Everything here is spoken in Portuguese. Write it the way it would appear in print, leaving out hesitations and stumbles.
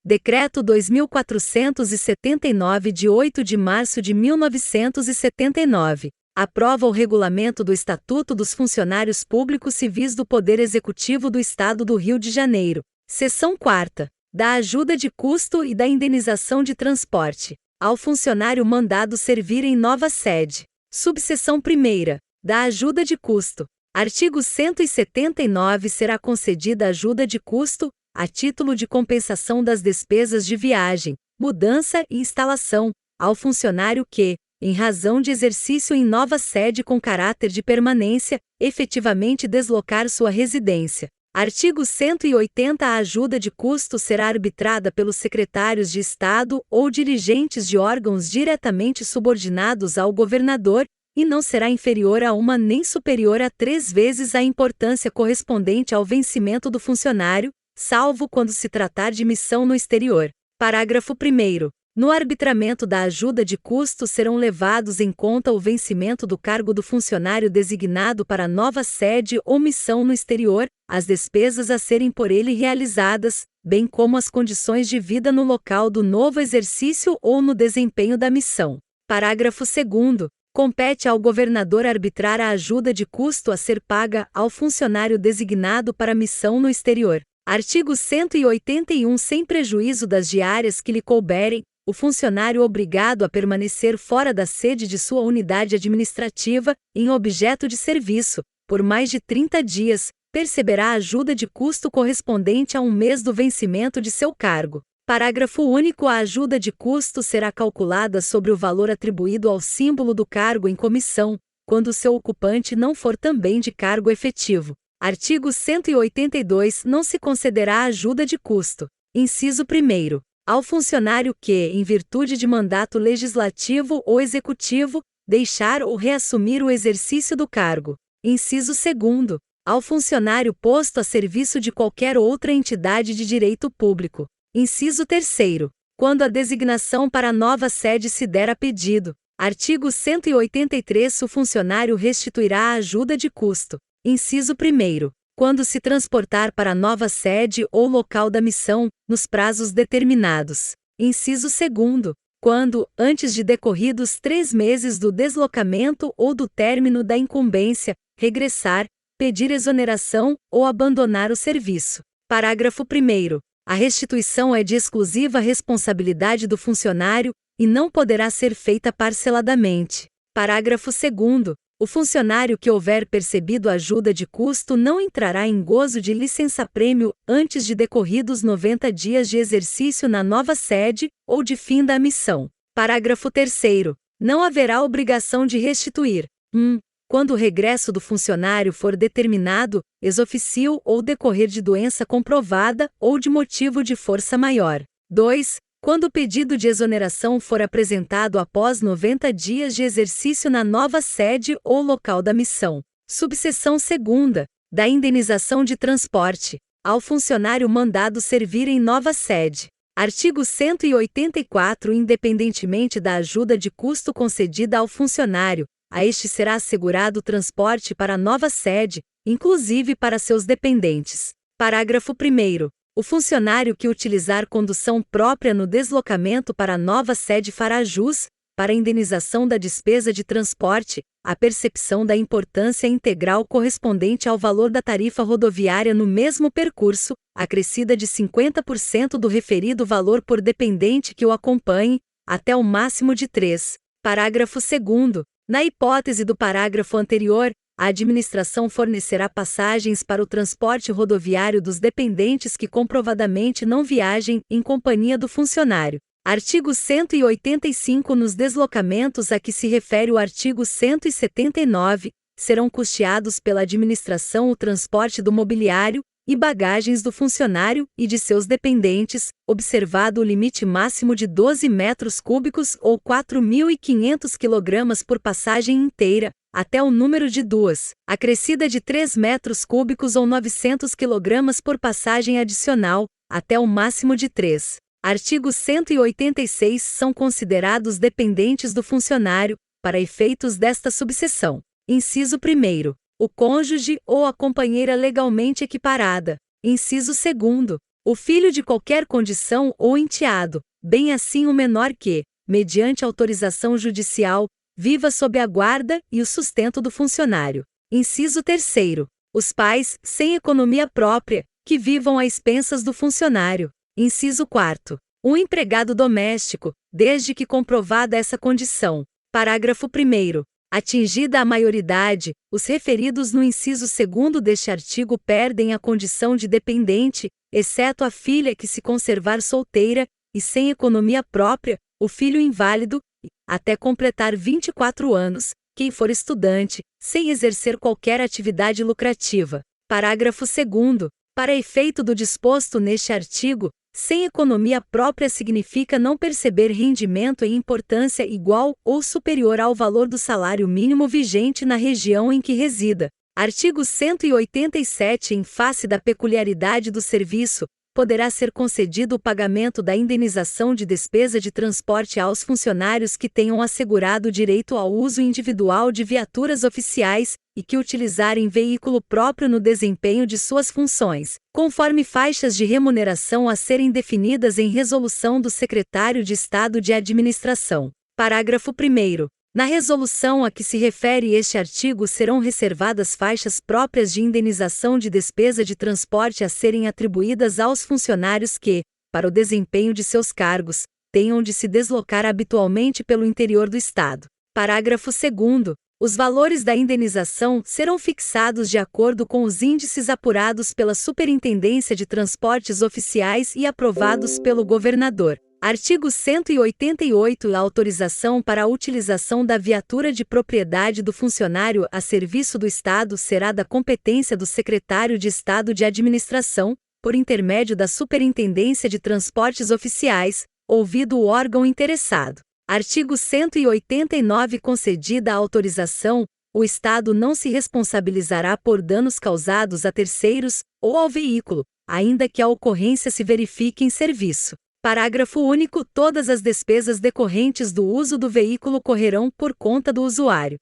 Decreto 2479 de 8 de março de 1979. Aprova o regulamento do Estatuto dos Funcionários Públicos Civis do Poder Executivo do Estado do Rio de Janeiro. Seção 4ª. Da ajuda de custo e da indenização de transporte ao funcionário mandado servir em nova sede. Subseção 1ª. Da ajuda de custo. Artigo 179. Será concedida ajuda de custo, a título de compensação das despesas de viagem, mudança e instalação, ao funcionário que, em razão de exercício em nova sede com caráter de permanência, efetivamente deslocar sua residência. Artigo 180. A ajuda de custo será arbitrada pelos secretários de Estado ou dirigentes de órgãos diretamente subordinados ao governador, e não será inferior a uma nem superior a 3 vezes a importância correspondente ao vencimento do funcionário, salvo quando se tratar de missão no exterior. Parágrafo 1º. No arbitramento da ajuda de custo serão levados em conta o vencimento do cargo do funcionário designado para nova sede ou missão no exterior, as despesas a serem por ele realizadas, bem como as condições de vida no local do novo exercício ou no desempenho da missão. Parágrafo 2º. Compete ao governador arbitrar a ajuda de custo a ser paga ao funcionário designado para missão no exterior. Artigo 181. Sem prejuízo das diárias que lhe couberem, o funcionário obrigado a permanecer fora da sede de sua unidade administrativa, em objeto de serviço, por mais de 30 dias, perceberá a ajuda de custo correspondente a 1 mês do vencimento de seu cargo. Parágrafo único. A ajuda de custo será calculada sobre o valor atribuído ao símbolo do cargo em comissão, quando seu ocupante não for também de cargo efetivo. Artigo 182. Não se concederá ajuda de custo. Inciso 1º. Ao funcionário que, em virtude de mandato legislativo ou executivo, deixar ou reassumir o exercício do cargo. Inciso 2º. Ao funcionário posto a serviço de qualquer outra entidade de direito público. Inciso 3º. Quando a designação para nova sede se der a pedido. Artigo 183. O funcionário restituirá a ajuda de custo. Inciso 1º. Quando se transportar para nova sede ou local da missão, nos prazos determinados. Inciso 2º. Quando, antes de decorridos 3 meses do deslocamento ou do término da incumbência, regressar, pedir exoneração ou abandonar o serviço. Parágrafo 1º. A restituição é de exclusiva responsabilidade do funcionário e não poderá ser feita parceladamente. Parágrafo 2º. O funcionário que houver percebido ajuda de custo não entrará em gozo de licença-prêmio antes de decorridos 90 dias de exercício na nova sede ou de fim da missão. Parágrafo 3º. Não haverá obrigação de restituir: 1. Quando o regresso do funcionário for determinado, ex officio ou decorrer de doença comprovada ou de motivo de força maior. 2. Quando o pedido de exoneração for apresentado após 90 dias de exercício na nova sede ou local da missão. Subseção 2ª. Da indenização de transporte ao funcionário mandado servir em nova sede. Artigo 184. Independentemente da ajuda de custo concedida ao funcionário, a este será assegurado o transporte para a nova sede, inclusive para seus dependentes. Parágrafo 1º. O funcionário que utilizar condução própria no deslocamento para a nova sede fará jus, para a indenização da despesa de transporte, a percepção da importância integral correspondente ao valor da tarifa rodoviária no mesmo percurso, acrescida de 50% do referido valor por dependente que o acompanhe, até o máximo de 3. Parágrafo 2º. Na hipótese do parágrafo anterior, a administração fornecerá passagens para o transporte rodoviário dos dependentes que comprovadamente não viajem em companhia do funcionário. Artigo 185. Nos deslocamentos a que se refere o artigo 179, serão custeados pela administração o transporte do mobiliário e bagagens do funcionário e de seus dependentes, observado o limite máximo de 12 metros cúbicos ou 4.500 kg por passagem inteira, até o número de 2, acrescida de 3 metros cúbicos ou 900 kg por passagem adicional, até o máximo de 3. Artigo 186. São considerados dependentes do funcionário, para efeitos desta subseção. Inciso 1º. O cônjuge ou a companheira legalmente equiparada. Inciso 2º. O filho de qualquer condição ou enteado, bem assim o menor que, mediante autorização judicial, viva sob a guarda e o sustento do funcionário. Inciso 3º. Os pais, sem economia própria, que vivam a expensas do funcionário. Inciso 4º. O empregado doméstico, desde que comprovada essa condição. Parágrafo 1º. Atingida a maioridade, os referidos no inciso 2º deste artigo perdem a condição de dependente, exceto a filha que se conservar solteira, e sem economia própria, o filho inválido, e, até completar 24 anos, quem for estudante, sem exercer qualquer atividade lucrativa. Parágrafo 2º. Para efeito do disposto neste artigo, sem economia própria significa não perceber rendimento em importância igual ou superior ao valor do salário mínimo vigente na região em que resida. Artigo 187. Em face da peculiaridade do serviço, poderá ser concedido o pagamento da indenização de despesa de transporte aos funcionários que tenham assegurado o direito ao uso individual de viaturas oficiais e que utilizarem veículo próprio no desempenho de suas funções, conforme faixas de remuneração a serem definidas em resolução do Secretário de Estado de Administração. Parágrafo 1º. Na resolução a que se refere este artigo serão reservadas faixas próprias de indenização de despesa de transporte a serem atribuídas aos funcionários que, para o desempenho de seus cargos, tenham de se deslocar habitualmente pelo interior do Estado. Parágrafo 2º. Os valores da indenização serão fixados de acordo com os índices apurados pela Superintendência de Transportes Oficiais e aprovados pelo governador. Artigo 188. A autorização para a utilização da viatura de propriedade do funcionário a serviço do Estado será da competência do Secretário de Estado de Administração, por intermédio da Superintendência de Transportes Oficiais, ouvido o órgão interessado. Artigo 189. Concedida a autorização, o Estado não se responsabilizará por danos causados a terceiros ou ao veículo, ainda que a ocorrência se verifique em serviço. Parágrafo único. Todas as despesas decorrentes do uso do veículo correrão por conta do usuário.